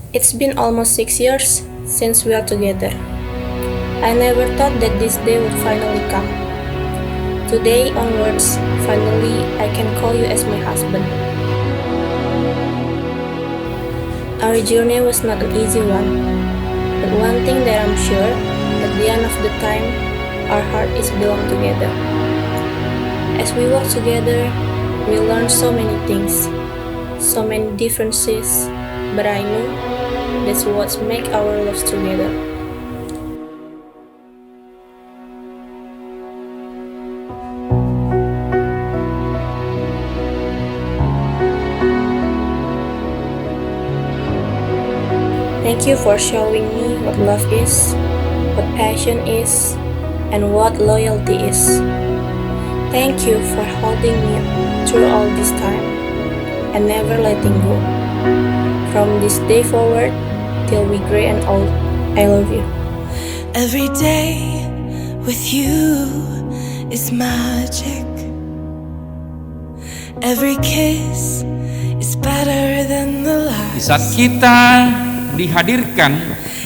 It's been almost 6 years since we are together. I never thought that this day would finally come. Today onwards, finally I can call you as my husband. Our journey was not an easy one, but one thing that I'm sure, at the end of the time, our heart is belong together. As we walk together, we learn so many things, so many differences, but I know that's what make our lives together. Thank you for showing me what love is, what passion is, and what loyalty is. Thank you for holding me through all this time and never letting go. From this day forward till we gray and old, I love you. Every day with you is magic. Every kiss is better than the last. Di saat kita dihadirkan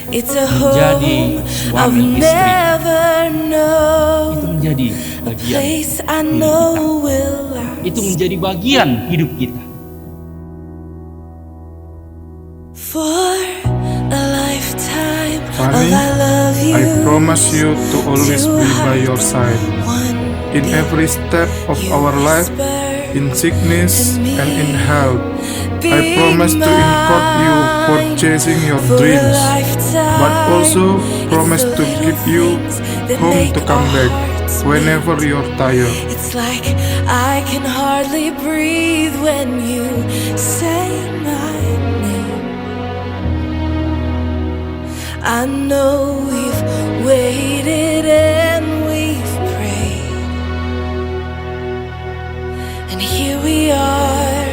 It's a menjadi home I've suami istri, never known. itu menjadi A bagian place I hidup know kita. will last. Itu menjadi bagian hidup kita. For a lifetime Fani, of I love you. I promise you to always be by your side in every step of our life, in sickness and in health. I promise to encourage you for chasing your dreams, but also promise to give you home to come back whenever you're tired. It's like I can hardly breathe when you say my name. I know we've waited and we've prayed, and here we are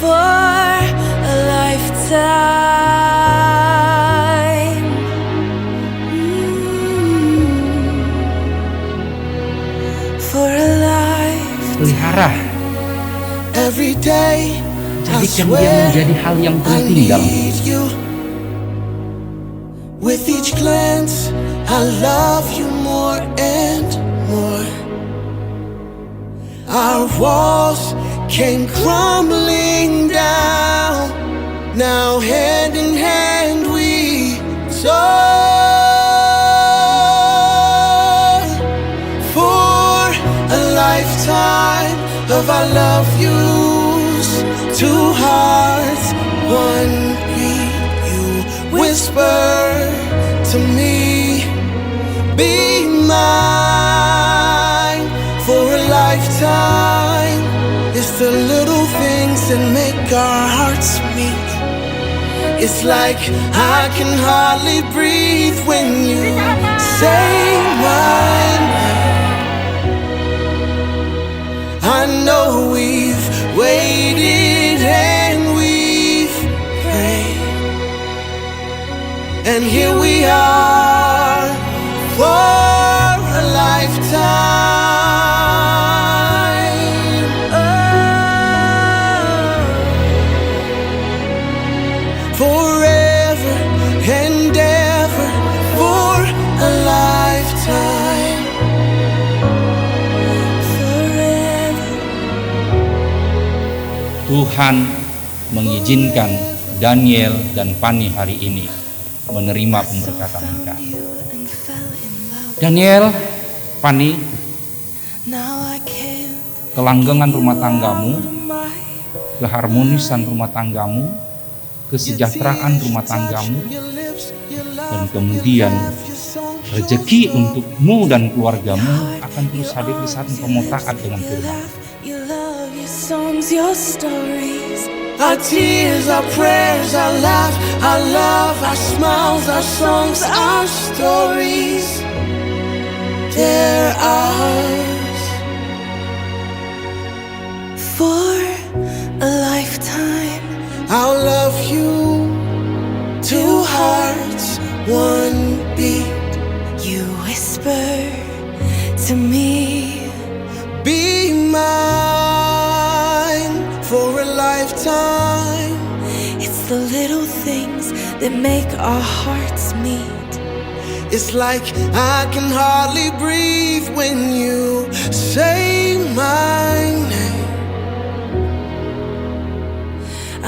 for a lifetime. For a life. Pelihara, Every day jadikan dia menjadi hal yang penting dalam hidup. you. With each glance, I love you more and more. Our walls came crumbling down. Now hand in hand we soar for a lifetime of I love yous. Two hearts, one beat. You whisper to me, be mine for a lifetime. It's the little things that make our hearts meet. It's like I can hardly breathe when you say my name. I know we've waited and we've prayed, and here we are for a lifetime. Forever and ever for a lifetime. Forever. Tuhan mengizinkan Daniel dan Fani hari ini menerima pemberkatan nikah. Daniel, Fani, kelanggengan rumah tanggamu, keharmonisan rumah tanggamu, kesejahteraan rumah tanggamu, dan kemudian rezeki untukmu dan keluargamu akan terus hadir di saat engkau mau taat dengan firman. Our tears, our prayers, our laughs, our love, our smiles, our songs, our stories, they're ours for a lifetime. I'll love you, two hearts, one beat. You whisper to me, be mine for a lifetime. It's the little things that make our hearts meet. It's like I can hardly breathe when you say my name.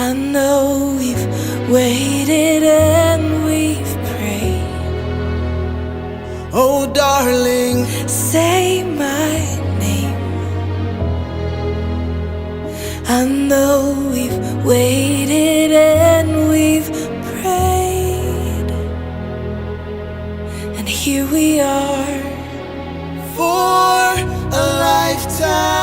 I know we've waited and we've prayed. Oh darling, say my name. I know we've waited and we've prayed, and here we are for a lifetime.